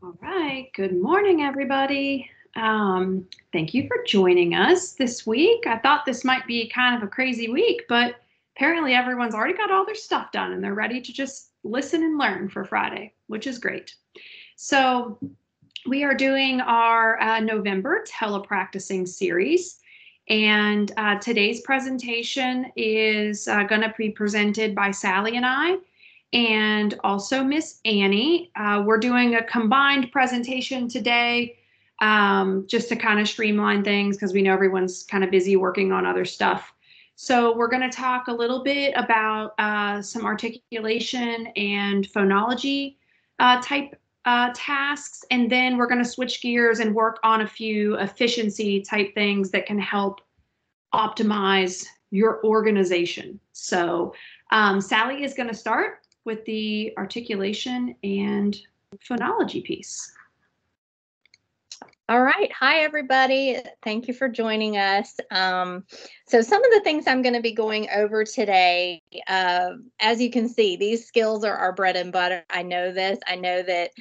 All right. Good morning, everybody. Thank you for joining us this week. I thought this might be kind of a crazy week, but apparently everyone's already got all their stuff done and they're ready to just listen and learn for Friday, which is great. So we are doing our November telepracticing series. And today's presentation is going to be presented by Sally and I, and also Miss Annie. We're doing a combined presentation today just to kind of streamline things because we know everyone's kind of busy working on other stuff. So we're going to talk a little bit about some articulation and phonology type tasks, and then we're going to switch gears and work on a few efficiency type things that can help optimize your organization. So Sally is going to start with the articulation and phonology piece. All right. Hi, everybody. Thank you for joining us. So some of the things I'm going to be going over today, as you can see, these skills are our bread and butter. I know this. I know that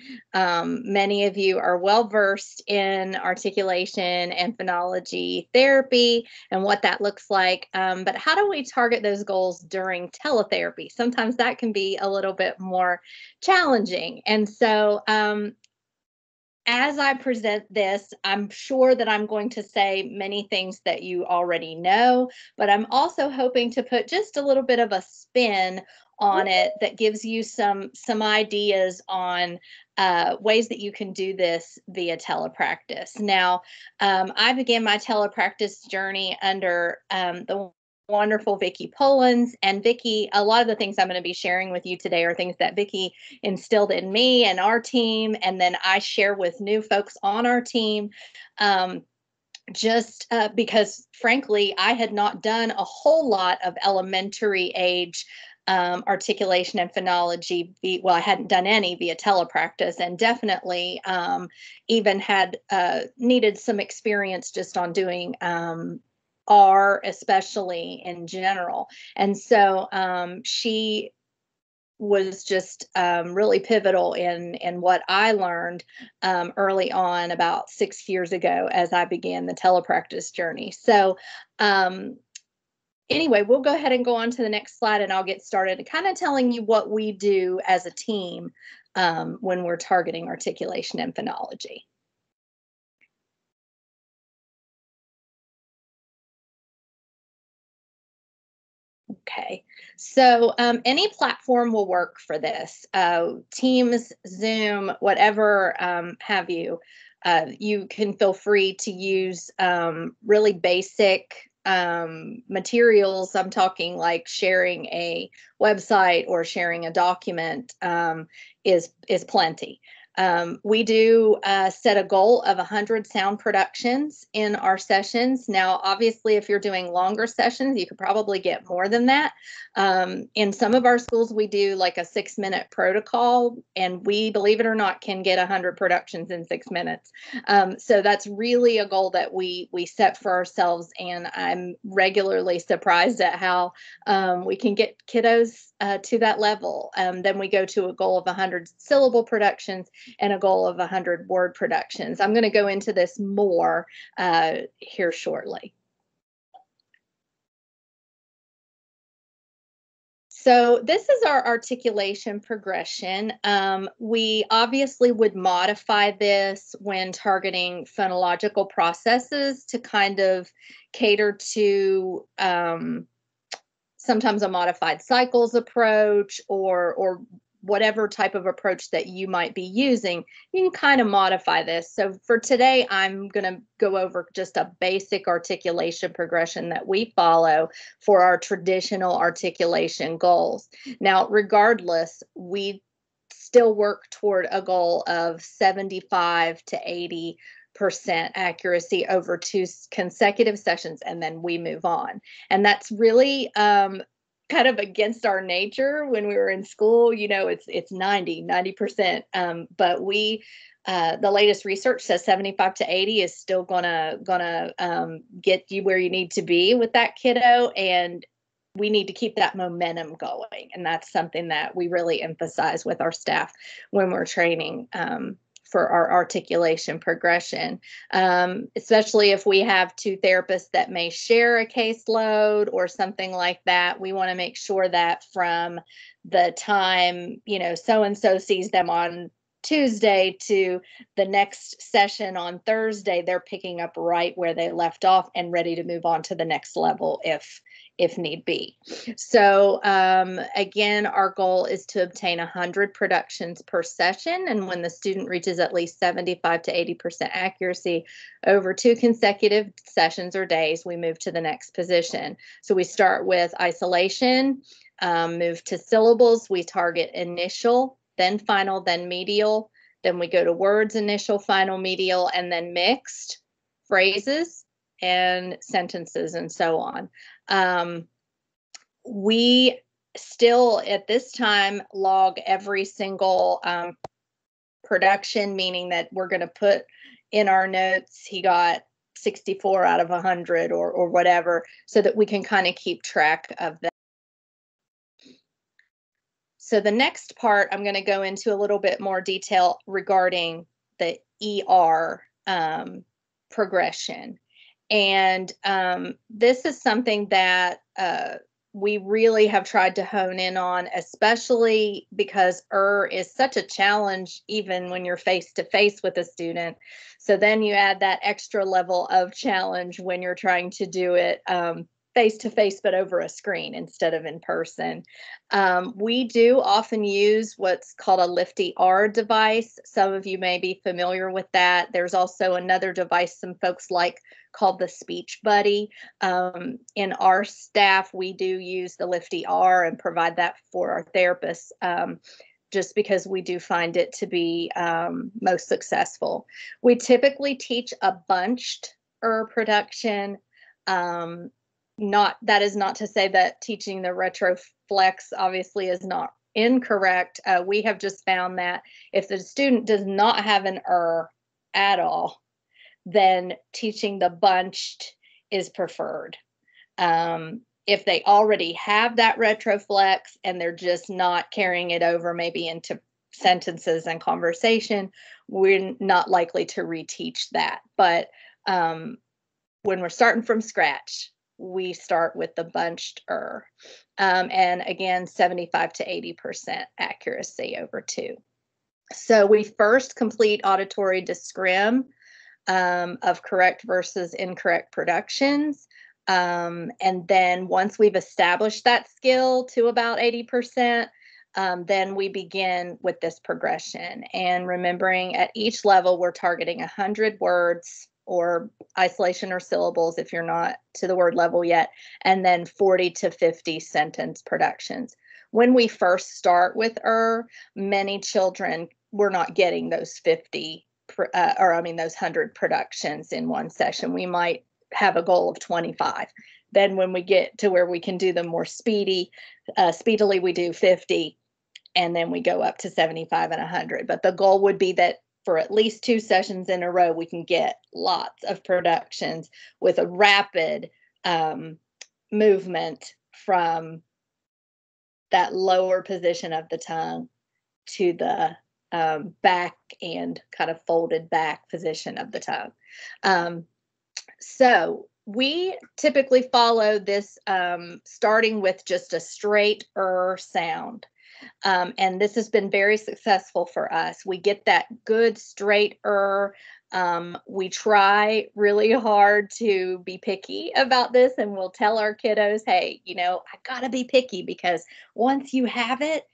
many of you are well versed in articulation and phonology therapy and what that looks like. But how do we target those goals during teletherapy? Sometimes that can be a little bit more challenging. And so as I present this, I'm sure that I'm going to say many things that you already know, but I'm also hoping to put just a little bit of a spin on it that gives you some ideas on ways that you can do this via telepractice. Now, I began my telepractice journey under the wonderful Vicki Polans. And Vicki, a lot of the things I'm going to be sharing with you today are things that Vicki instilled in me and our team, and then I share with new folks on our team. Because frankly, I had not done a whole lot of elementary age articulation and phonology. Well, I hadn't done any via telepractice, and definitely even had needed some experience just on doing R, especially in general. And so she was just really pivotal in what I learned early on about 6 years ago as I began the telepractice journey. So anyway, we'll go ahead and go on to the next slide, and I'll get started kind of telling you what we do as a team when we're targeting articulation and phonology. Okay, so any platform will work for this. Teams, Zoom, whatever have you. You can feel free to use really basic materials. I'm talking like sharing a website or sharing a document is plenty. We do set a goal of 100 sound productions in our sessions. Now, obviously, if you're doing longer sessions, you could probably get more than that. In some of our schools, we do like a 6-minute protocol, and we, believe it or not, can get 100 productions in 6 minutes. So that's really a goal that we set for ourselves, and I'm regularly surprised at how we can get kiddos to that level. Then we go to a goal of 100 syllable productions and a goal of 100 word productions. I'm going to go into this more here shortly. So this is our articulation progression. We obviously would modify this when targeting phonological processes to kind of cater to sometimes a modified cycles approach or whatever type of approach that you might be using. You can kind of modify this. So for today, I'm going to go over just a basic articulation progression that we follow for our traditional articulation goals. Now, regardless, we still work toward a goal of 75 to 80% accuracy over 2 consecutive sessions, and then we move on. And that's really kind of against our nature. When we were in school, you know, it's 90%. But we the latest research says 75 to 80 is still gonna get you where you need to be with that kiddo, and we need to keep that momentum going. And that's something that we really emphasize with our staff when we're training for our articulation progression, especially if we have two therapists that may share a caseload or something like that. We want to make sure that from the time, so-and-so sees them on Tuesday to the next session on Thursday, they're picking up right where they left off and ready to move on to the next level if need be. So again, our goal is to obtain 100 productions per session. And when the student reaches at least 75 to 80% accuracy over 2 consecutive sessions or days, we move to the next position. So we start with isolation, move to syllables. We target initial, then final, then medial. Then we go to words, initial, final, medial, and then mixed phrases and sentences and so on. We still at this time log every single production, meaning that we're going to put in our notes he got 64 out of 100 or whatever, so that we can kind of keep track of that. So the next part, I'm going to go into a little bit more detail regarding the ER progression. And this is something that we really have tried to hone in on, especially because is such a challenge even when you're face to face with a student. So then you add that extra level of challenge when you're trying to do it face to face, but over a screen instead of in person. We do often use what's called a Lifty R device. Some of you may be familiar with that. There's also another device some folks like called the Speech Buddy. In our staff, we do use the Lifty R and provide that for our therapists, just because we do find it to be most successful. We typically teach a bunched production. That is not to say that teaching the retroflex obviously is not incorrect. We have just found that if the student does not have an at all, then teaching the bunched is preferred. If they already have that retroflex and they're just not carrying it over maybe into sentences and conversation, we're not likely to reteach that. But when we're starting from scratch, we start with the bunched and again, 75 to 80% accuracy over 2. So we first complete auditory descrim of correct versus incorrect productions. And then once we've established that skill to about 80%, then we begin with this progression. And remembering at each level, we're targeting 100 words or isolation or syllables if you're not to the word level yet, and then 40 to 50 sentence productions. When we first start with many children were not getting those 100 productions in one session. We might have a goal of 25. Then when we get to where we can do them more speedily, we do 50, and then we go up to 75 and 100. But the goal would be that for at least 2 sessions in a row, we can get lots of productions with a rapid movement from that lower position of the tongue to the back and kind of folded back position of the tongue. So we typically follow this starting with just a straight sound. And this has been very successful for us. We get that good straight we try really hard to be picky about this, and we'll tell our kiddos, hey, I gotta be picky, because once you have it,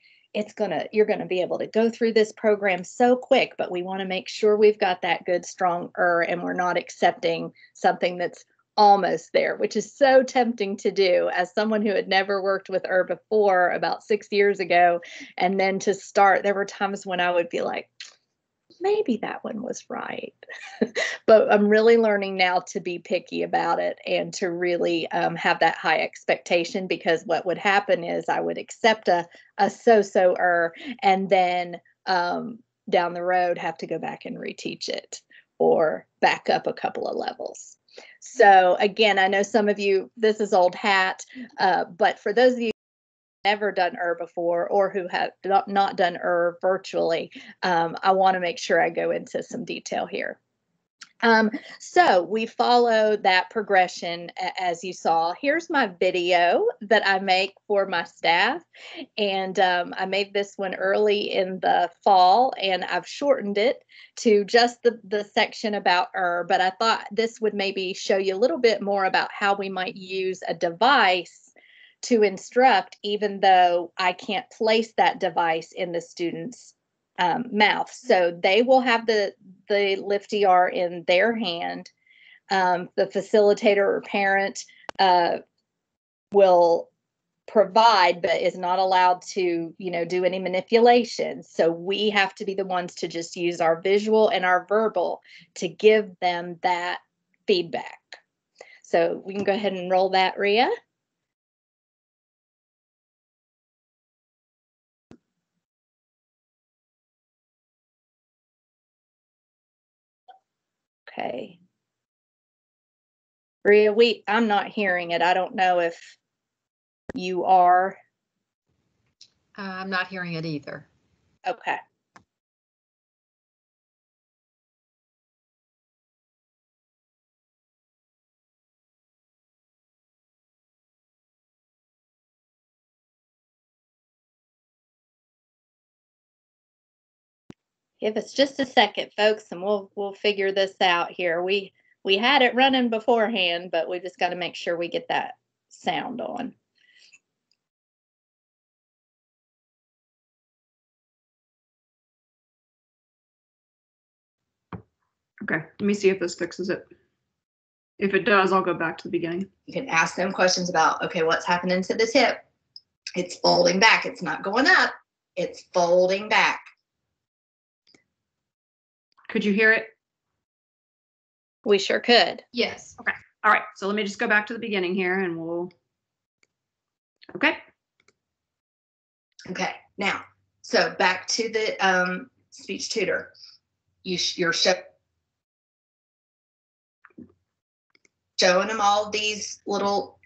you're gonna be able to go through this program so quick, but we want to make sure we've got that good strong and we're not accepting something that's almost there, which is so tempting to do as someone who had never worked with before about 6 years ago. And then to start, there were times when I would be like, maybe that one was right. But I'm really learning now to be picky about it and to really have that high expectation, because what would happen is I would accept a so-so and then down the road have to go back and reteach it or back up a couple of levels. So again, I know some of you, this is old hat, but for those of you never done before or who have not done virtually, I want to make sure I go into some detail here. So we follow that progression as you saw. Here's my video that I make for my staff. And I made this one early in the fall, and I've shortened it to just the section about but I thought this would maybe show you a little bit more about how we might use a device to instruct, even though I can't place that device in the student's mouth. So they will have the LiftER in their hand. The facilitator or parent will provide, but is not allowed to, do any manipulation. So we have to be the ones to just use our visual and our verbal to give them that feedback. So we can go ahead and roll that, Rhea. Okay. Rhea, I'm not hearing it. I don't know if you are. I'm not hearing it either. Okay. Give us just a second, folks, and we'll figure this out here. We had it running beforehand, but we just got to make sure we get that sound on. Okay, let me see if this fixes it. If it does, I'll go back to the beginning. You can ask them questions about, okay, what's happening to the tip? It's folding back. It's not going up. It's folding back. Could you hear it? We sure could. Yes. Okay. All right. So let me just go back to the beginning here and we'll. Okay. Okay. Now, so back to the speech tutor. You're showing them all these little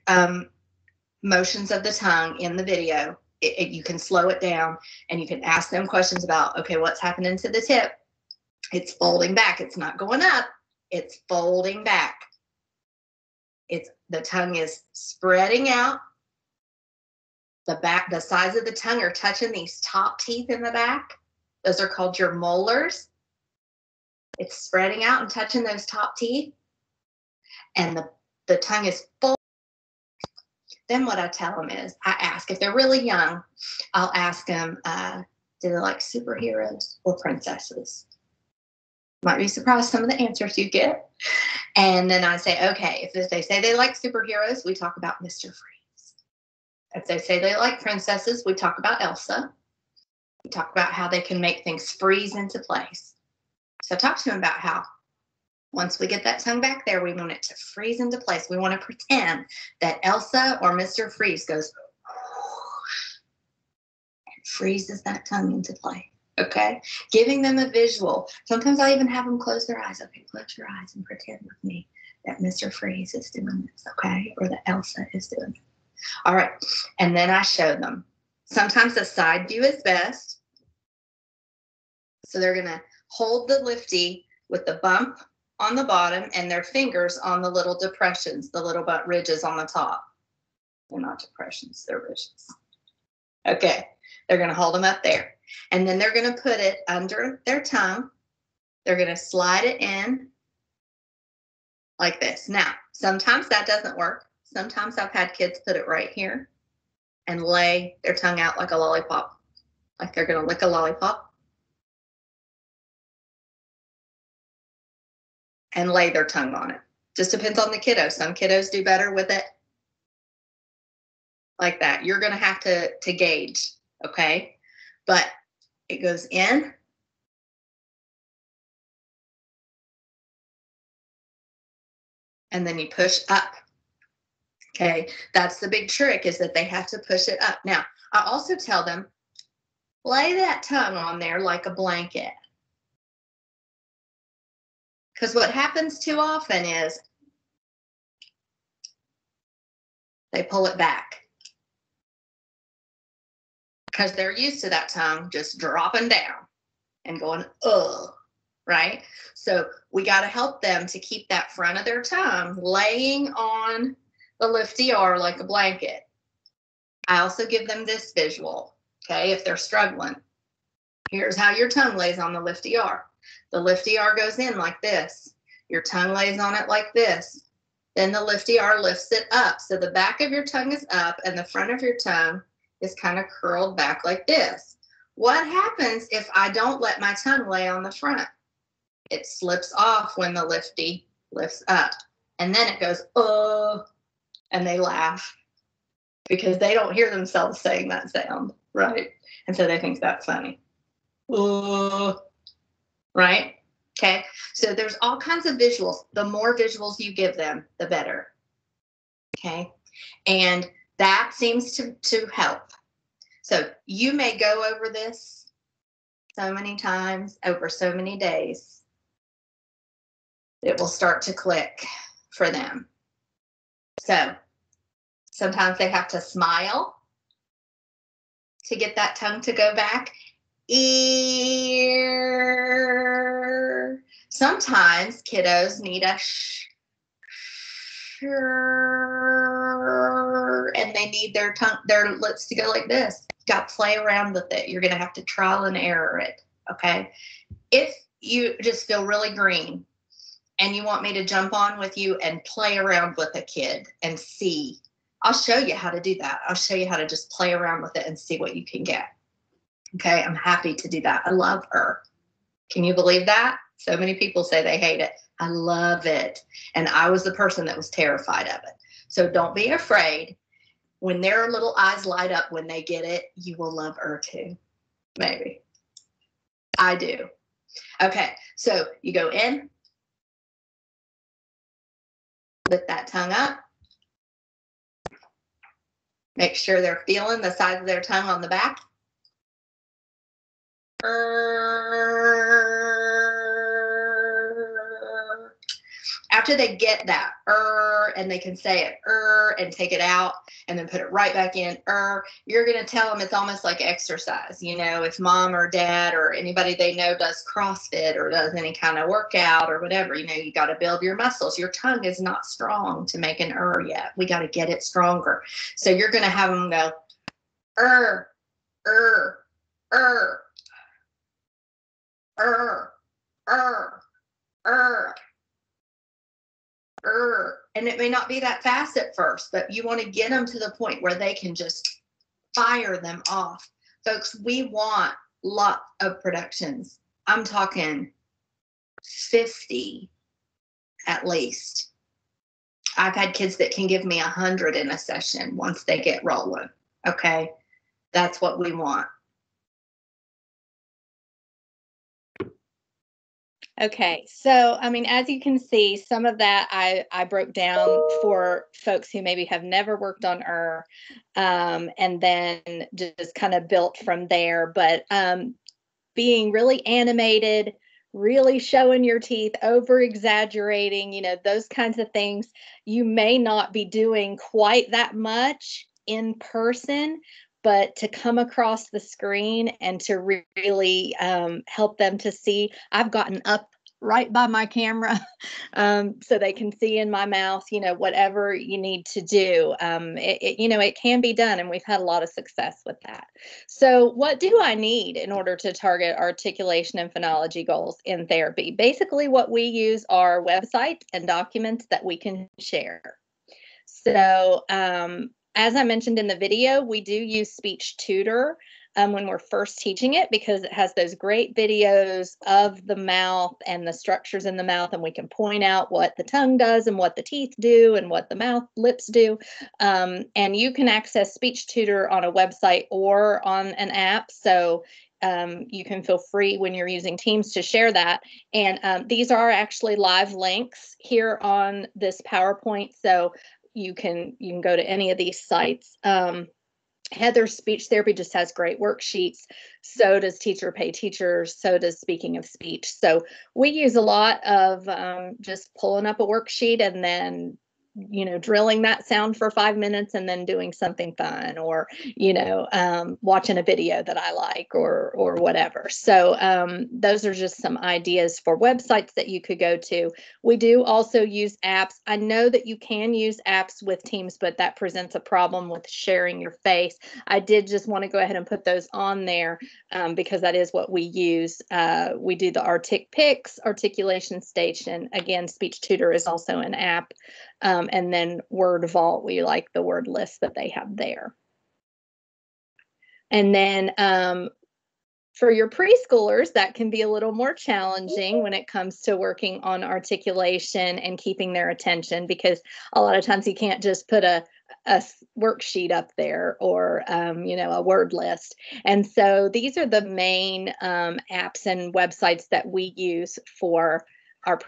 motions of the tongue in the video. You can slow it down and you can ask them questions about, okay, what's happening to the tip? It's folding back. It's not going up. It's folding back. The tongue is spreading out. The sides of the tongue are touching these top teeth in the back. Those are called your molars. It's spreading out and touching those top teeth. And the tongue is full. Then what I tell them is, I ask, if they're really young, I'll ask them, do they like superheroes or princesses? Might be surprised some of the answers you get. And then I say, okay, if they say they like superheroes, we talk about Mr. Freeze. If they say they like princesses, we talk about Elsa. We talk about how they can make things freeze into place. So I talk to them about how once we get that tongue back there, we want it to freeze into place. We want to pretend that Elsa or Mr. Freeze goes and freezes that tongue into place. Okay, giving them a visual. Sometimes I even have them close their eyes. Okay, close your eyes and pretend with me that Mr. Freeze is doing this, okay? Or that Elsa is doing it. All right, and then I show them. Sometimes the side view is best. So they're gonna hold the lifty with the bump on the bottom and their fingers on the little depressions, the little butt ridges on the top. They're not depressions, they're ridges. Okay, they're gonna hold them up there. And then they're going to put it under their tongue. They're going to slide it in like this. Now, sometimes that doesn't work. Sometimes I've had kids put it right here and lay their tongue out like a lollipop, like they're going to lick a lollipop. And lay their tongue on it. Just depends on the kiddo. Some kiddos do better with it like that. You're going to have to gauge, okay? But it goes in. And then you push up. Okay, that's the big trick, is that they have to push it up. Now, I also tell them, lay that tongue on there like a blanket. Because what happens too often is they pull it back. because they're used to that tongue just dropping down and going, ugh, right? So we got to help them to keep that front of their tongue laying on the lifty R like a blanket. I also give them this visual, okay, if they're struggling. Here's how your tongue lays on the lifty R. The lifty R goes in like this. Your tongue lays on it like this. Then the lifty R lifts it up. So the back of your tongue is up and the front of your tongue is kind of curled back like this. What happens if I don't let my tongue lay on the front? It slips off when the lifty lifts up. And then it goes, oh, and they laugh because they don't hear themselves saying that sound, right? And so they think that's funny. Oh, right? Okay, so there's all kinds of visuals. The more visuals you give them, the better. Okay, and that seems to help. So you may go over this so many times over so many days. It will start to click for them. So sometimes they have to smile to get that tongue to go back. Ear. Sometimes kiddos need a and they need their lips to go like this. You got to play around with it. You're going to have to trial and error it. Okay. If you just feel really green and you want me to jump on with you and play around with a kid and see, I'll show you how to do that. I'll show you how to just play around with it and see what you can get. Okay, I'm happy to do that. I love her. Can you believe that? So many people say they hate it. I love it. And I was the person that was terrified of it. So don't be afraid. When their little eyes light up when they get it, you will love her too. Maybe. I do. Okay, so you go in. Lift that tongue up. Make sure they're feeling the sides of their tongue on the back. After they get that and they can say it and take it out and then put it right back in you're going to tell them it's almost like exercise. You know, if mom or dad or anybody they know does CrossFit or does any kind of workout or whatever, you know, you got to build your muscles. Your tongue is not strong to make an yet. We got to get it stronger. So you're going to have them go and it may not be that fast at first, but you want to get them to the point where they can just fire them off. Folks, we want lots of productions. I'm talking 50 at least. I've had kids that can give me 100 in a session once they get rolling. Okay, that's what we want. Okay, so I mean, as you can see, some of that I broke down for folks who maybe have never worked on and then just kind of built from there. But being really animated, really showing your teeth, over exaggerating, you know, those kinds of things, you may not be doing quite that much in person. But to come across the screen and to really help them to see, I've gotten up right by my camera so they can see in my mouth, you know, whatever you need to do. You know, it can be done, and we've had a lot of success with that. So what do I need in order to target articulation and phonology goals in therapy? Basically, what we use are websites and documents that we can share. So as I mentioned in the video, we do use Speech Tutor when we're first teaching it because it has those great videos of the mouth and the structures in the mouth, and we can point out what the tongue does and what the teeth do and what the lips do. And you can access Speech Tutor on a website or on an app. So you can feel free when you're using Teams to share that. And these are actually live links here on this PowerPoint. So you can go to any of these sites. Heather's Speech Therapy just has great worksheets. So does Teacher Pay Teachers. So does Speaking of Speech. So we use a lot of just pulling up a worksheet and then drilling that sound for 5 minutes and then doing something fun, or, watching a video that I like, or whatever. So those are just some ideas for websites that you could go to. We do also use apps. I know that you can use apps with Teams, but that presents a problem with sharing your face. I did just want to go ahead and put those on there because that is what we use. We do the ArticPix, Articulation Station. Again, Speech Tutor is also an app. And then Word Vault, we like the word list that they have there. And then for your preschoolers, that can be a little more challenging when it comes to working on articulation and keeping their attention, because a lot of times you can't just put a worksheet up there, or a word list. And so these are the main apps and websites that we use for our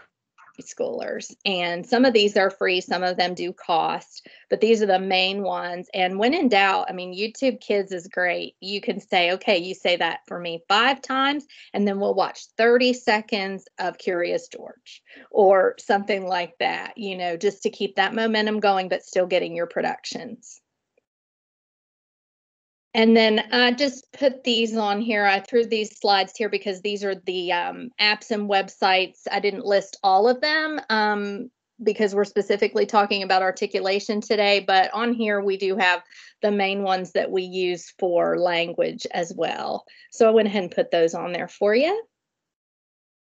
preschoolers. And some of these are free, some of them do cost, but these are the main ones. And when in doubt, YouTube Kids is great. You can say, okay, you say that for me 5 times, and then we'll watch 30 seconds of Curious George or something like that, just to keep that momentum going, but still getting your productions. And then I just put these on here. I threw these slides here because these are the apps and websites. I didn't list all of them because we're specifically talking about articulation today. But on here, we do have the main ones that we use for language as well. So I went ahead and put those on there for you.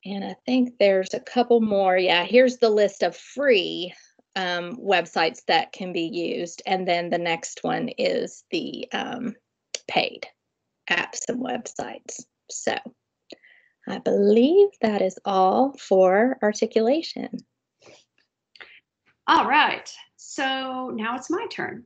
And I think there's a couple more. Yeah, here's the list of free websites that can be used. And then the next one is the paid apps and websites. So I believe that is all for articulation. All right, so now it's my turn.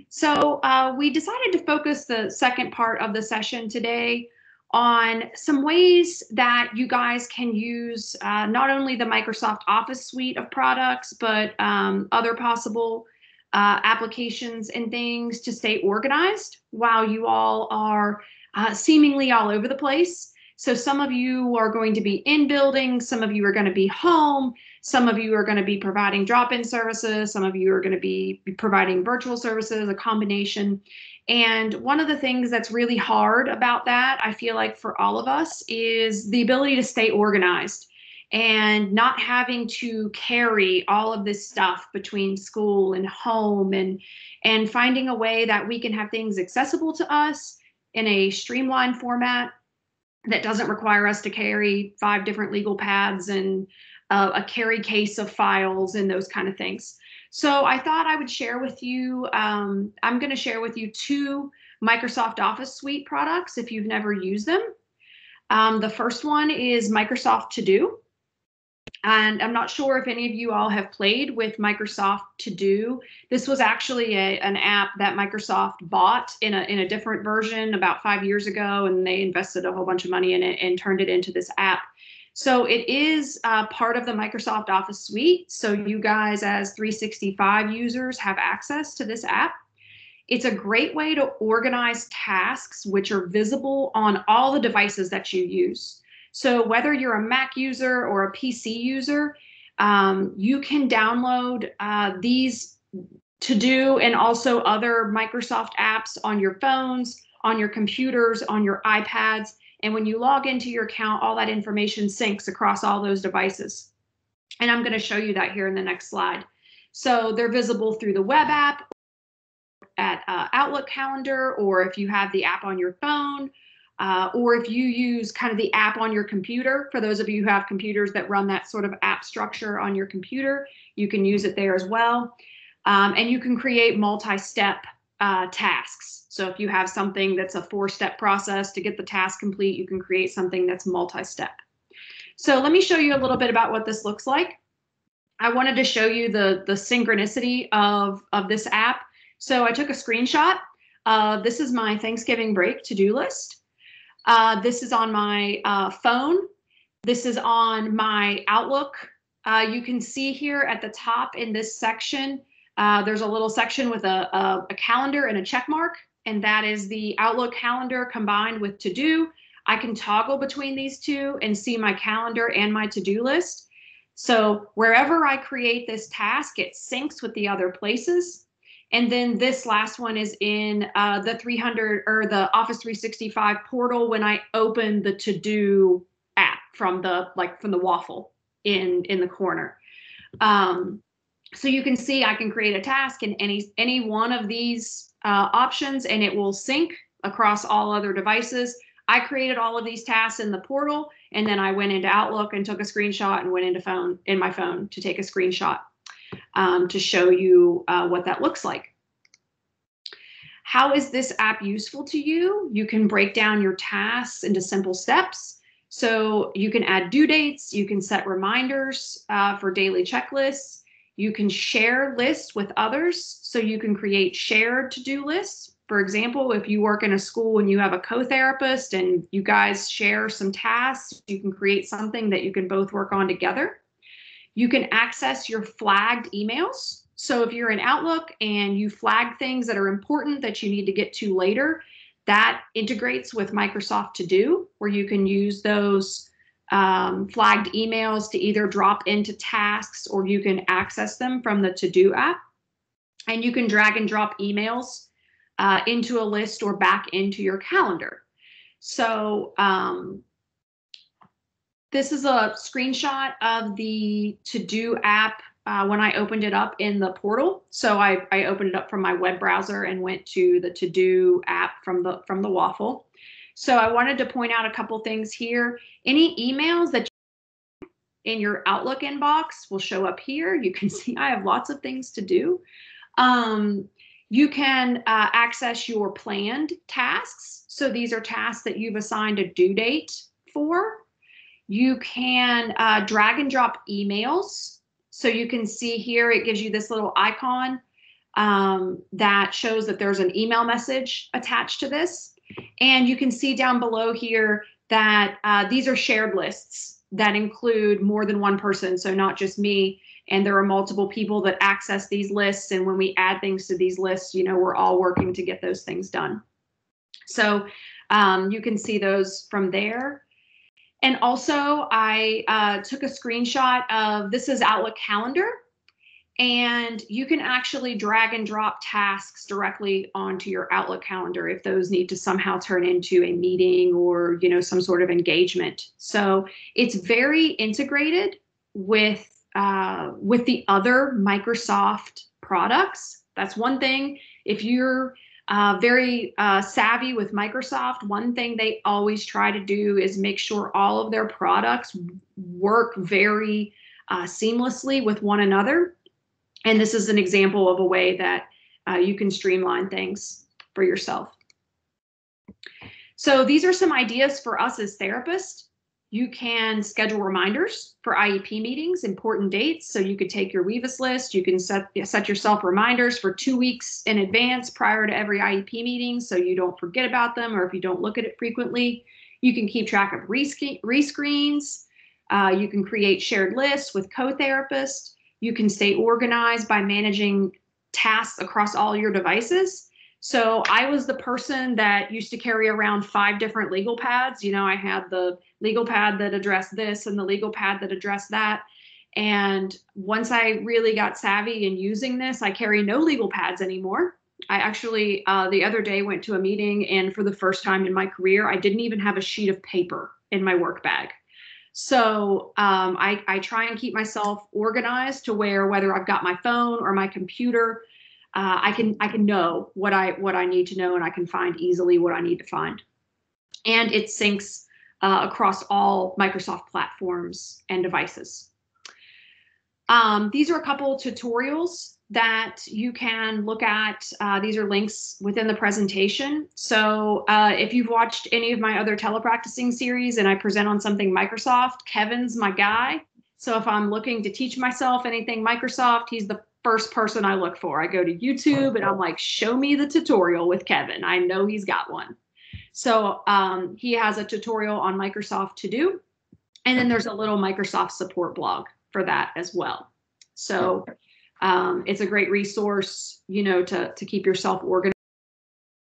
So we decided to focus the second part of the session today on some ways that you guys can use not only the Microsoft Office suite of products, but other possible applications and things to stay organized while you all are seemingly all over the place. So some of you are going to be in buildings, some of you are going to be home, some of you are going to be providing drop-in services, some of you are going to be providing virtual services, a combination. And one of the things that's really hard about that, I feel like for all of us, is the ability to stay organized and not having to carry all of this stuff between school and home, and finding a way that we can have things accessible to us in a streamlined format that doesn't require us to carry 5 different legal pads and a carry case of files and those kind of things. So I thought I would share with you, I'm going to share with you 2 Microsoft Office Suite products if you've never used them. The first one is Microsoft To Do. And I'm not sure if any of you all have played with Microsoft To Do. This was actually an app that Microsoft bought in a different version about 5 years ago, and they invested a whole bunch of money in it and turned it into this app. So it is part of the Microsoft Office suite. So you guys as 365 users have access to this app. It's a great way to organize tasks which are visible on all the devices that you use. So whether you're a Mac user or a PC user, you can download these To Do and also other Microsoft apps on your phones, on your computers, on your iPads. And when you log into your account, all that information syncs across all those devices. And I'm going to show you that here in the next slide. So they're visible through the web app, at Outlook Calendar, or if you have the app on your phone, or if you use kind of the app on your computer. For those of you who have computers that run that sort of app structure on your computer, you can use it there as well. And you can create multi-step tasks. So if you have something that's a 4-step process to get the task complete, you can create something that's multi-step. So let me show you a little bit about what this looks like. I wanted to show you the synchronicity of this app. So I took a screenshot. This is my Thanksgiving break to-do list. This is on my phone. This is on my Outlook. You can see here at the top in this section, there's a little section with a calendar and a check mark, and that is the Outlook calendar combined with To-Do. I can toggle between these two and see my calendar and my to-do list. So wherever I create this task, it syncs with the other places. And then this last one is in the 300 or the Office 365 portal when I open the to-do app from the waffle in the corner. So you can see I can create a task in any one of these options, and it will sync across all other devices. I created all of these tasks in the portal, and then I went into Outlook and took a screenshot and went into my phone to take a screenshot to show you what that looks like. How is this app useful to you? You can break down your tasks into simple steps. So you can add due dates, you can set reminders for daily checklists, you can share lists with others, so you can create shared to-do lists. For example, if you work in a school and you have a co-therapist and you guys share some tasks, you can create something that you can both work on together. You can access your flagged emails. So if you're in Outlook and you flag things that are important that you need to get to later, that integrates with Microsoft To Do, where you can use those flagged emails to either drop into tasks or you can access them from the To Do app. And you can drag and drop emails into a list or back into your calendar. So this is a screenshot of the To Do app when I opened it up in the portal. So I opened it up from my web browser and went to the To Do app from the waffle. So I wanted to point out a couple things here. Any emails that in your Outlook inbox will show up here. You can see I have lots of things to do. You can access your planned tasks. So these are tasks that you've assigned a due date for. You can drag and drop emails. So you can see here, it gives you this little icon that shows that there's an email message attached to this. And you can see down below here that these are shared lists that include more than one person, so not just me. And there are multiple people that access these lists. And when we add things to these lists, you know, we're all working to get those things done. So you can see those from there. And also I took a screenshot of, this is Outlook Calendar. And you can actually drag and drop tasks directly onto your Outlook calendar if those need to somehow turn into a meeting or, you know, some sort of engagement. So it's very integrated with the other Microsoft products. That's one thing. If you're very savvy with Microsoft, one thing they always try to do is make sure all of their products work very seamlessly with one another. And this is an example of a way that you can streamline things for yourself. So these are some ideas for us as therapists. You can schedule reminders for IEP meetings, important dates. So you could take your Weavis list. You can set yourself reminders for 2 weeks in advance prior to every IEP meeting so you don't forget about them, or if you don't look at it frequently. You can keep track of rescreens. You can create shared lists with co-therapists. You can stay organized by managing tasks across all your devices. So I was the person that used to carry around 5 different legal pads. You know, I had the legal pad that addressed this and the legal pad that addressed that. And once I really got savvy in using this, I carry no legal pads anymore. I actually, the other day went to a meeting, and for the first time in my career, I didn't even have a sheet of paper in my work bag. So I try and keep myself organized to where whether I've got my phone or my computer, I can know what I need to know, and I can find easily what I need to find. And it syncs across all Microsoft platforms and devices. These are a couple tutorials that you can look at. These are links within the presentation. So if you've watched any of my other telepracticing series and I present on something Microsoft, Kevin's my guy. So if I'm looking to teach myself anything Microsoft, he's the first person I look for. I go to YouTube and I'm like, show me the tutorial with Kevin. I know he's got one. So he has a tutorial on Microsoft To Do. And then there's a little Microsoft support blog for that as well. So it's a great resource, you know, to keep yourself organized.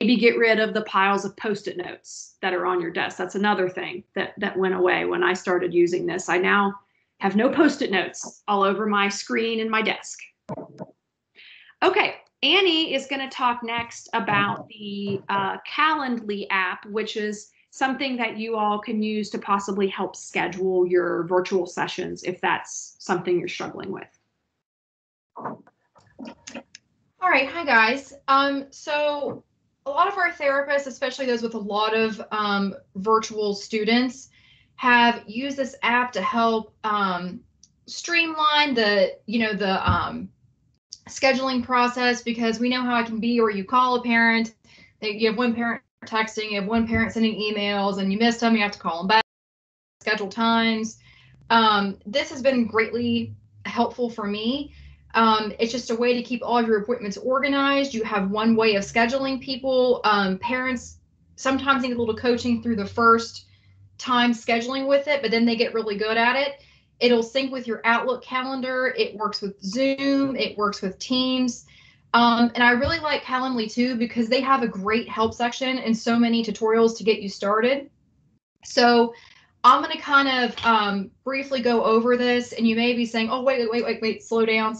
Maybe get rid of the piles of Post-it notes that are on your desk. That's another thing that went away when I started using this. I now have no Post-it notes all over my screen and my desk. Okay, Annie is going to talk next about the Calendly app, which is something that you all can use to possibly help schedule your virtual sessions if that's something you're struggling with. All right, hi guys. So a lot of our therapists, especially those with a lot of virtual students, have used this app to help streamline the scheduling process, because we know how it can be where you call a parent, you have one parent texting, you have one parent sending emails, and you miss them, you have to call them back, schedule times. This has been greatly helpful for me. It's just a way to keep all of your appointments organized. You have one way of scheduling people. Parents sometimes need a little coaching through the first time scheduling with it, but then they get really good at it. It'll sync with your Outlook calendar. It works with Zoom. It works with Teams. And I really like Calendly too, because they have a great help section and so many tutorials to get you started. So I'm going to kind of briefly go over this, and you may be saying, oh, wait, slow down.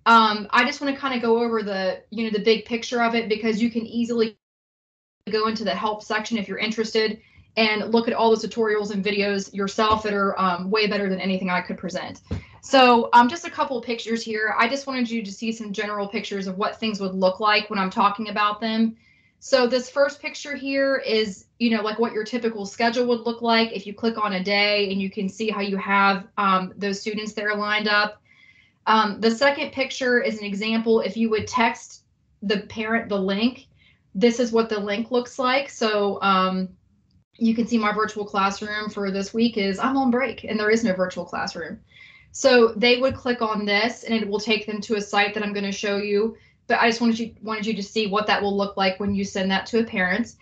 I just want to kind of go over the big picture of it, because you can easily go into the help section if you're interested and look at all the tutorials and videos yourself that are way better than anything I could present. So just a couple of pictures here. I just wanted you to see some general pictures of what things would look like when I'm talking about them. So this first picture here is, like what your typical schedule would look like if you click on a day, and you can see how you have those students there lined up. The second picture is an example. If you would text the parent the link, this is what the link looks like. So you can see my virtual classroom for this week is I'm on break and there is no virtual classroom. So they would click on this and it will take them to a site that I'm going to show you. But I just wanted you to see what that will look like when you send that to a parent.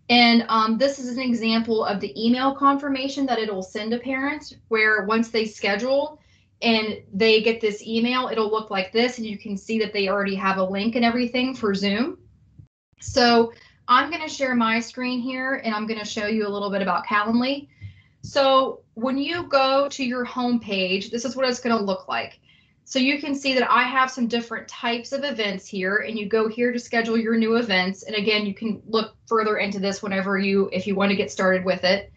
And this is an example of the email confirmation that it'll send a parent, where once they schedule and they get this email, it'll look like this, and you can see that they already have a link and everything for Zoom. So I'm going to share my screen here, and I'm going to show you a little bit about Calendly. So when you go to your home page, this is what it's going to look like. So you can see that I have some different types of events here, and you go here to schedule your new events. And again, you can look further into this whenever if you want to get started with it.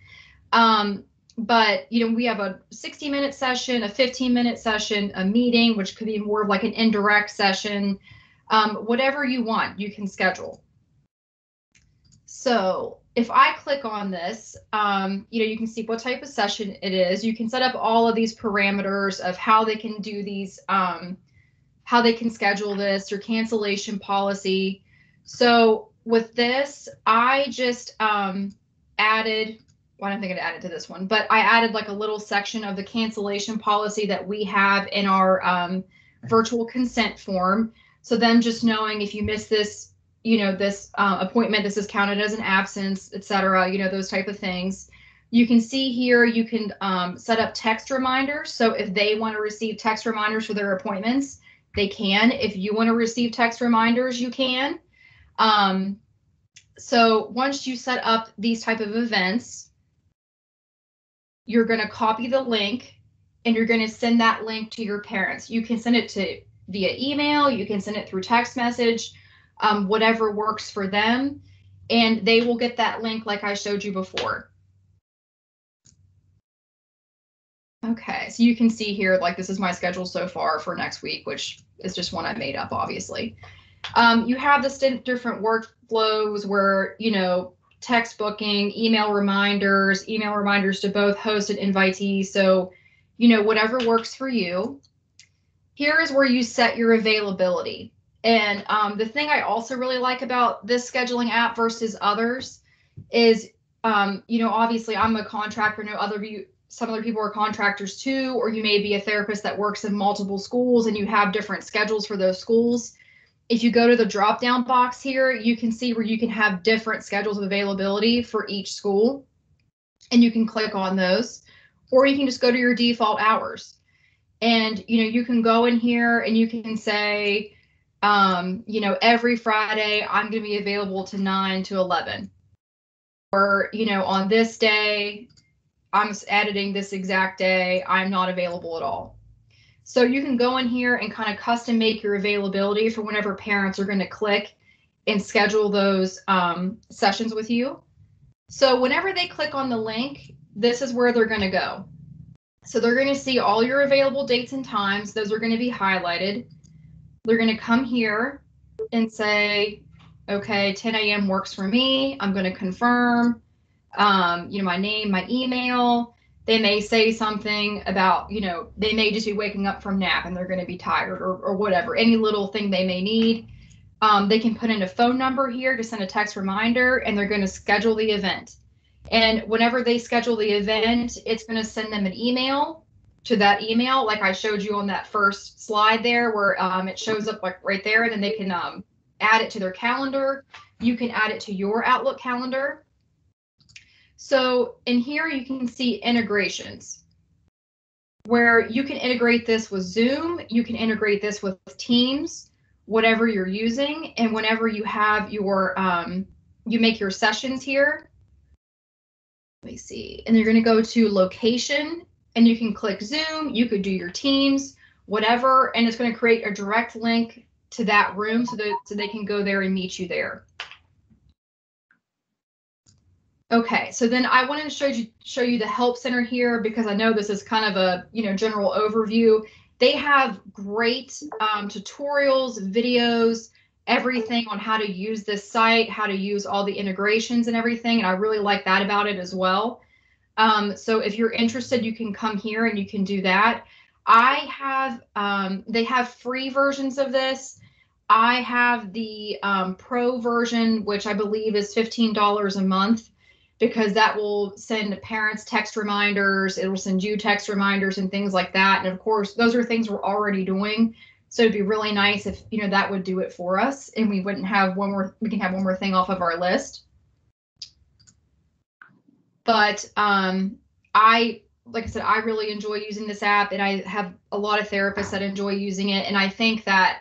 But we have a 60-minute session, a 15-minute session, a meeting, which could be more of like an indirect session. Whatever you want, you can schedule. So if I click on this, you can see what type of session it is. You can set up all of these parameters of how they can do these, how they can schedule this, your cancellation policy. So with this, I just added, well, I don't think I'd added to this one, but I added like a little section of the cancellation policy that we have in our virtual consent form. So them just knowing if you miss this, this appointment, this is counted as an absence, etc., those type of things. You can see here, you can set up text reminders. So if they want to receive text reminders for their appointments, they can. If you want to receive text reminders, you can. So once you set up these type of events, you're going to copy the link and you're going to send that link to your parents. You can send it via email, you can send it through text message, whatever works for them, and they will get that link like I showed you before. Okay, so you can see here, like this is my schedule so far for next week, which is just one I made up, obviously. You have the different workflows where, text booking, email reminders to both host and invitee. So, whatever works for you. Here is where you set your availability. And the thing I also really like about this scheduling app versus others is, obviously I'm a contractor. Some other people are contractors too, or you may be a therapist that works in multiple schools and you have different schedules for those schools. If you go to the drop-down box here, you can see where you can have different schedules of availability for each school, and you can click on those, or you can just go to your default hours. And, you can go in here and you can say, every Friday I'm going to be available to 9 to 11. Or, on this day, I'm editing this exact day. I'm not available at all. So you can go in here and kind of custom make your availability for whenever parents are going to click and schedule those sessions with you. So whenever they click on the link, this is where they're going to go. So they're going to see all your available dates and times. Those are going to be highlighted. They're going to come here and say, okay, 10 a.m. works for me. I'm going to confirm, my name, my email. They may say something about, they may just be waking up from nap and they're going to be tired or whatever, any little thing they may need. They can put in a phone number here to send a text reminder, and they're going to schedule the event. And whenever they schedule the event, it's going to send them an email to that email, like I showed you on that first slide there, where it shows up like right there, and then they can add it to their calendar. You can add it to your Outlook calendar. So in here, you can see integrations, where you can integrate this with Zoom, you can integrate this with Teams, whatever you're using. And whenever you have your, you make your sessions here, let me see, and you're going to go to location, and you can click Zoom, you could do your Teams, whatever, and it's going to create a direct link to that room so they can go there and meet you there. Okay, so then I wanted to show you the Help Center here, because I know this is kind of a general overview. They have great tutorials, videos, everything on how to use this site, how to use all the integrations and everything, and I really like that about it as well. So if you're interested, you can come here and you can do that. I have they have free versions of this. I have the pro version, which I believe is $15 a month, because that will send parents text reminders. It will send you text reminders and things like that. And of course, those are things we're already doing. So it'd be really nice if, that would do it for us, and we wouldn't have we can have one more thing off of our list. But like I said, I really enjoy using this app, and I have a lot of therapists that enjoy using it. And I think that,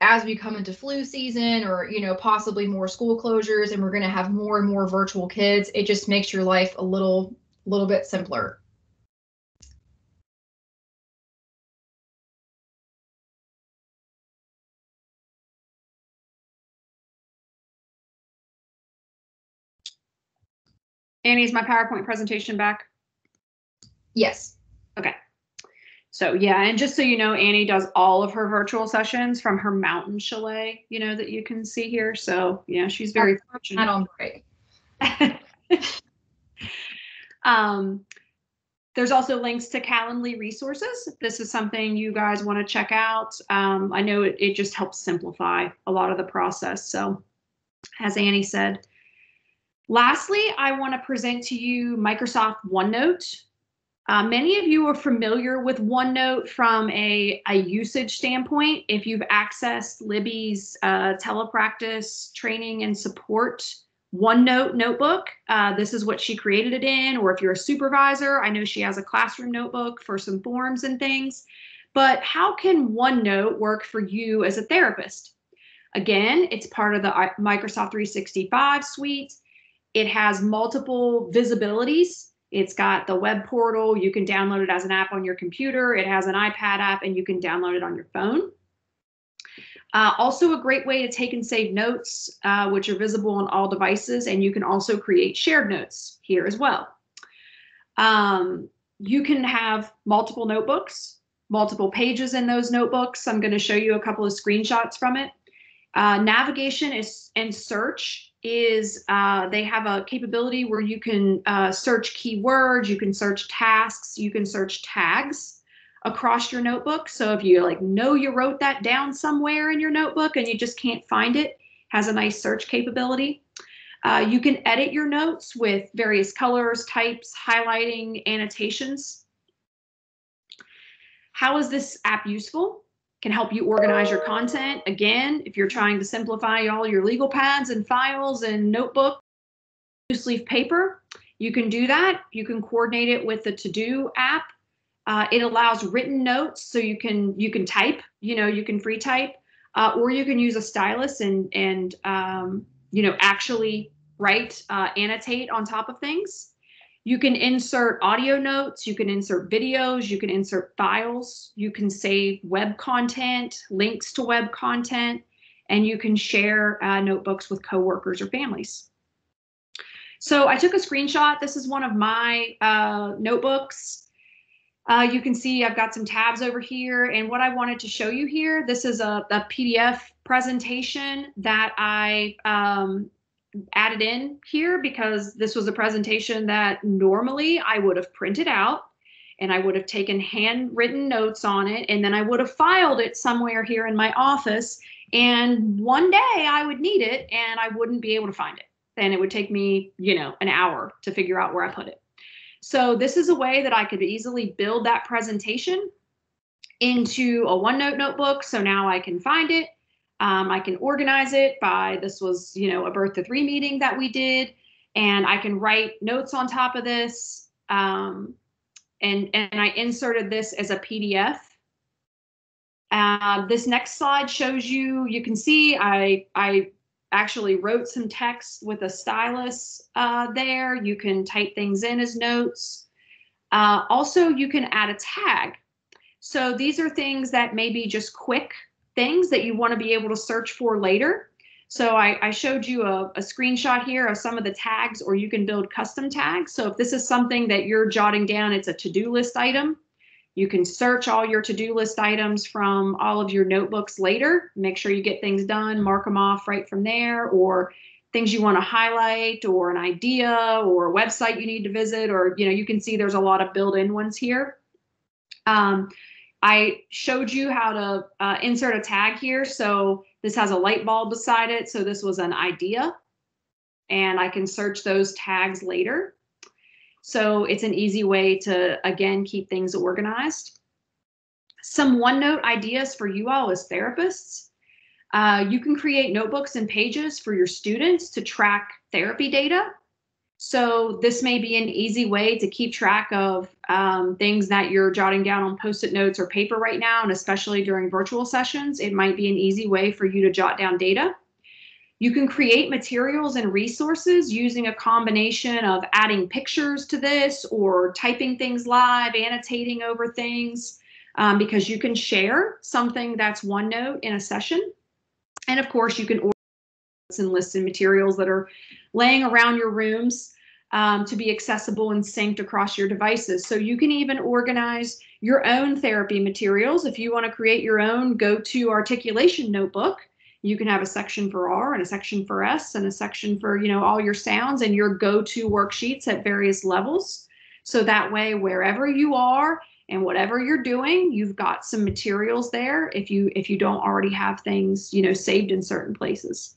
as we come into flu season, or, possibly more school closures, and we're going to have more and more virtual kids, it just makes your life a little bit simpler. Annie, is my PowerPoint presentation back? Yes. Okay. So yeah, and just so you know, Annie does all of her virtual sessions from her mountain chalet, that you can see here. So yeah, she's very fortunate. Not on break. There's also links to Calendly Resources. This is something you guys want to check out. I know it just helps simplify a lot of the process. So as Annie said. Lastly, I want to present to you Microsoft OneNote. Many of you are familiar with OneNote from a usage standpoint. If you've accessed Libby's telepractice training and support OneNote notebook, this is what she created it in. Or if you're a supervisor, I know she has a classroom notebook for some forms and things. But how can OneNote work for you as a therapist? Again, it's part of the Microsoft 365 suite. It has multiple visibilities. It's got the web portal. You can download it as an app on your computer. It has an iPad app, and you can download it on your phone. Also a great way to take and save notes, which are visible on all devices, and you can also create shared notes here as well. You can have multiple notebooks, multiple pages in those notebooks. I'm going to show you a couple of screenshots from it. Navigation and search is they have a capability where you can search keywords, you can search tasks, you can search tags across your notebook. So if you know you wrote that down somewhere in your notebook and you just can't find it, has a nice search capability. You can edit your notes with various colors, types, highlighting, annotations. How is this app useful? Can help you organize your content. Again, if you're trying to simplify all your legal pads and files and notebook, loose leaf paper, you can do that. You can coordinate it with the To-Do app. It allows written notes, so you can type. You can free type, or you can use a stylus and actually write, annotate on top of things. You can insert audio notes, you can insert videos, you can insert files, you can save web content, links to web content, and you can share notebooks with coworkers or families. So I took a screenshot. This is one of my notebooks. You can see I've got some tabs over here, and what I wanted to show you here, this is a PDF presentation that I added in here because this was a presentation that normally I would have printed out and I would have taken handwritten notes on it, and then I would have filed it somewhere here in my office, and one day I would need it and I wouldn't be able to find it. And it would take me, an hour to figure out where I put it. So this is a way that I could easily build that presentation into a OneNote notebook. So now I can find it. I can organize it by, this was, a birth to 3 meeting that we did, and I can write notes on top of this. And I inserted this as a PDF. This next slide shows you can see I actually wrote some text with a stylus there. You can type things in as notes. Also, you can add a tag. So these are things that may be just quick things that you want to be able to search for later. So I showed you a screenshot here of some of the tags, or you can build custom tags. So if this is something that you're jotting down, it's a to-do list item, you can search all your to-do list items from all of your notebooks later. Make sure you get things done, mark them off right from there, or things you want to highlight, or an idea, or a website you need to visit, or, you can see there's a lot of built-in ones here. I showed you how to insert a tag here. So this has a light bulb beside it. So this was an idea, and I can search those tags later. So it's an easy way to, again, keep things organized. Some OneNote ideas for you all as therapists. You can create notebooks and pages for your students to track therapy data. So this may be an easy way to keep track of things that you're jotting down on Post-it notes or paper right now, and especially during virtual sessions, it might be an easy way for you to jot down data. You can create materials and resources using a combination of adding pictures to this or typing things live, annotating over things, because you can share something that's OneNote in a session. And of course, you can organize and lists and materials that are laying around your rooms to be accessible and synced across your devices. So you can even organize your own therapy materials. If you want to create your own go-to articulation notebook, you can have a section for R and a section for S and a section for, all your sounds and your go-to worksheets at various levels. So that way, wherever you are and whatever you're doing, you've got some materials there if you don't already have things, saved in certain places.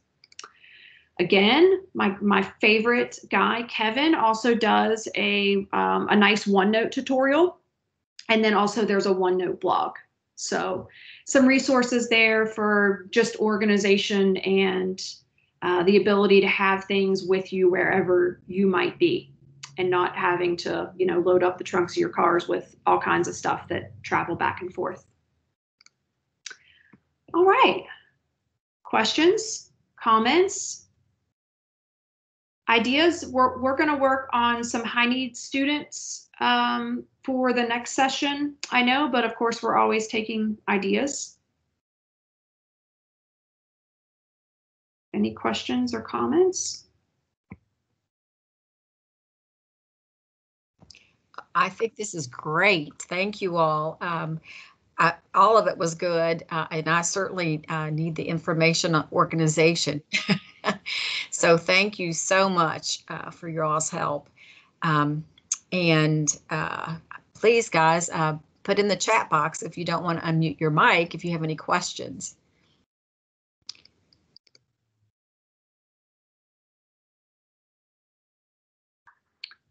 Again, my favorite guy, Kevin, also does a nice OneNote tutorial. And then also there's a OneNote blog. So some resources there for just organization and the ability to have things with you wherever you might be, and not having to, load up the trunks of your cars with all kinds of stuff that travel back and forth. All right. Questions, comments, ideas? We're going to work on some high need students for the next session, I know, but of course we're always taking ideas. Any questions or comments? I think this is great. Thank you all. All of it was good, and I certainly need the information on organization. So thank you so much for your all's help. And please, guys, put in the chat box if you don't want to unmute your mic, if you have any questions.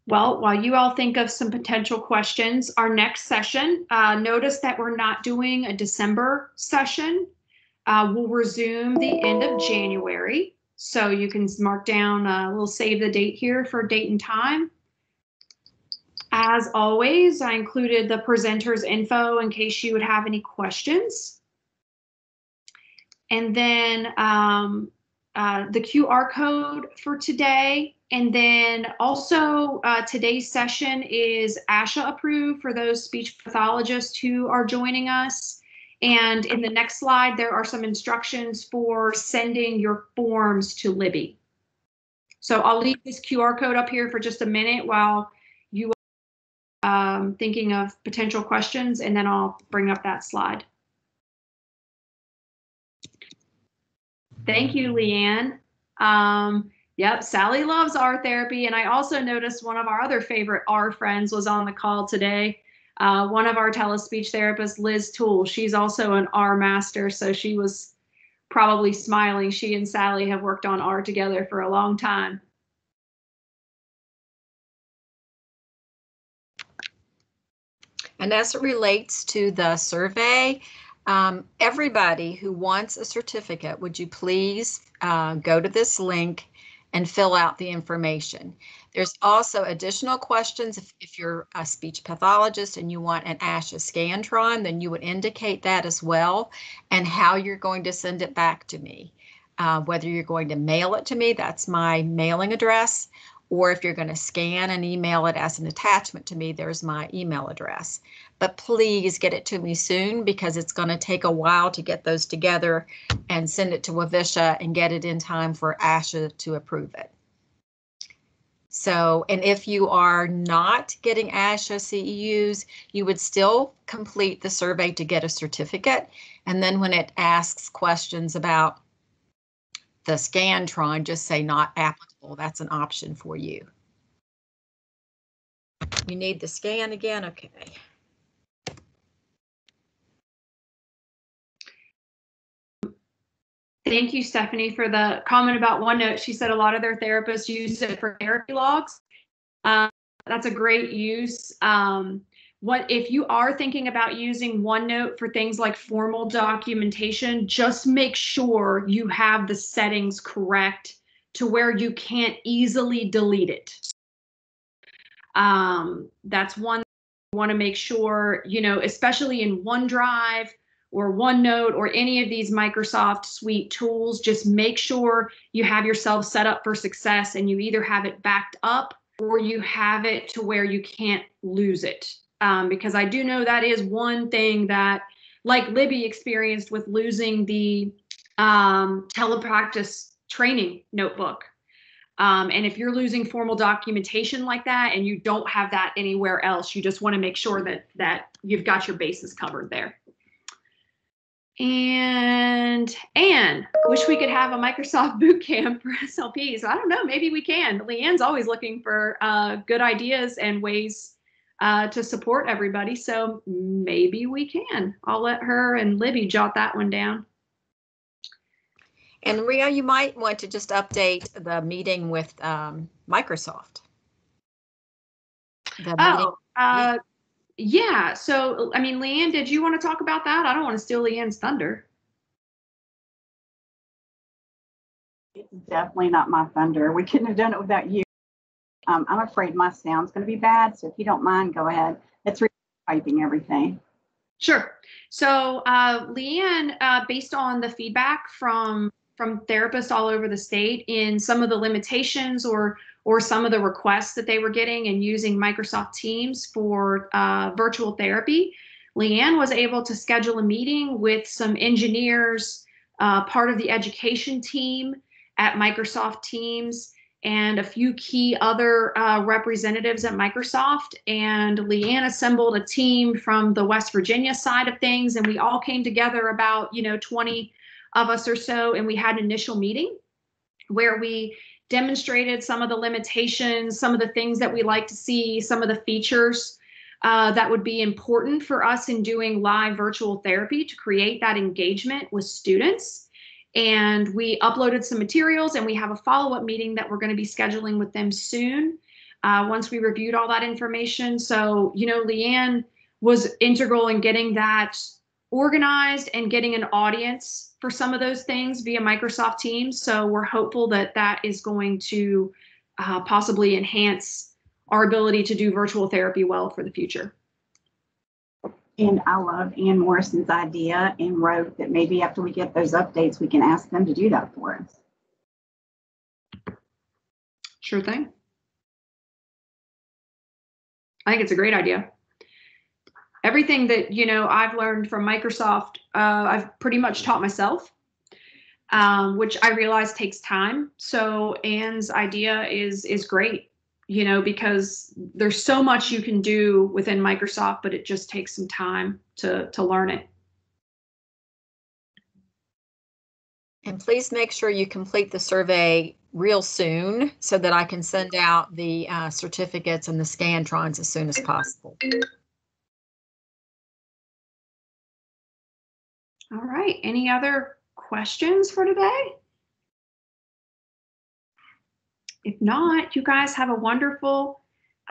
Well, while you all think of some potential questions, our next session, notice that we're not doing a December session. We'll resume the end of January. So you can mark down, we'll save the date here for date and time. As always, I included the presenter's info in case you would have any questions. And then the QR code for today. And then also today's session is ASHA approved for those speech pathologists who are joining us. And in the next slide, there are some instructions for sending your forms to Libby. So I'll leave this QR code up here for just a minute while you are thinking of potential questions, and then I'll bring up that slide. Thank you, Leanne. Yep, Sally loves art therapy. And I also noticed one of our other favorite R friends was on the call today. One of our telespeech therapists, Liz Toole, she's also an R master. So she was probably smiling. She and Sally have worked on R together for a long time. And as it relates to the survey, everybody who wants a certificate, would you please go to this link and fill out the information. There's also additional questions. If you're a speech pathologist and you want an ASHA Scantron, then you would indicate that as well, and how you're going to send it back to me. Whether you're going to mail it to me, that's my mailing address, or if you're going to scan and email it as an attachment to me, there's my email address. But please get it to me soon, because it's going to take a while to get those together and send it to Wavisha and get it in time for ASHA to approve it. So, and if you are not getting ASHA CEUs, you would still complete the survey to get a certificate. And then when it asks questions about the Scantron, just say not applicable. That's an option for you. You need the scan again? Okay. Thank you, Stephanie, for the comment about OneNote. She said a lot of their therapists use it for therapy logs. That's a great use. What if you are thinking about using OneNote for things like formal documentation, just make sure you have the settings correct to where you can't easily delete it. That's one you want to make sure, you know, especially in OneDrive or OneNote or any of these Microsoft Suite tools, just make sure you have yourself set up for success and you either have it backed up or you have it to where you can't lose it. Because I do know that is one thing that, like Libby experienced with losing the telepractice training notebook. And if you're losing formal documentation like that and you don't have that anywhere else, you just want to make sure that you've got your bases covered there. And Anne, wish we could have a Microsoft boot camp for SLPs. I don't know, maybe we can. Leanne's always looking for good ideas and ways to support everybody. So maybe we can. I'll let her and Libby jot that one down. And Ria, you might want to just update the meeting with Microsoft. Yeah. So, I mean, Leanne, did you want to talk about that? I don't want to steal Leanne's thunder. It's definitely not my thunder. We couldn't have done it without you. I'm afraid my sound's going to be bad. So if you don't mind, go ahead. It's typing everything. Sure. So Leanne, based on the feedback from therapists all over the state in some of the limitations or some of the requests that they were getting and using Microsoft Teams for virtual therapy, Leanne was able to schedule a meeting with some engineers, part of the education team at Microsoft Teams, and a few key other representatives at Microsoft. And Leanne assembled a team from the West Virginia side of things, and we all came together, about 20 of us or so, and we had an initial meeting where we demonstrated some of the limitations, some of the things that we like to see, some of the features that would be important for us in doing live virtual therapy to create that engagement with students. And we uploaded some materials, and we have a follow-up meeting that we're going to be scheduling with them soon once we reviewed all that information. So, Leanne was integral in getting that organized and getting an audience for some of those things via Microsoft Teams. So we're hopeful that that is going to possibly enhance our ability to do virtual therapy well for the future. And I love Ann Morrison's idea and wrote that maybe after we get those updates, we can ask them to do that for us. Sure thing. I think it's a great idea. Everything that, I've learned from Microsoft, I've pretty much taught myself, which I realize takes time. So Anne's idea is great, because there's so much you can do within Microsoft, but it just takes some time to learn it. And please make sure you complete the survey real soon so that I can send out the certificates and the Scantrons as soon as possible. All right. Any other questions for today? If not, you guys have a wonderful,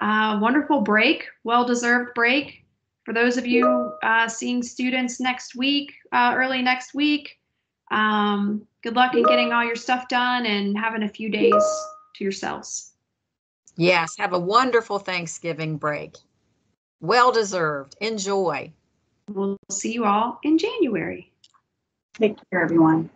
wonderful break, well-deserved break. For those of you seeing students next week, early next week, good luck in getting all your stuff done and having a few days to yourselves. Yes, have a wonderful Thanksgiving break. Well-deserved. Enjoy. We'll see you all in January. Take care, everyone.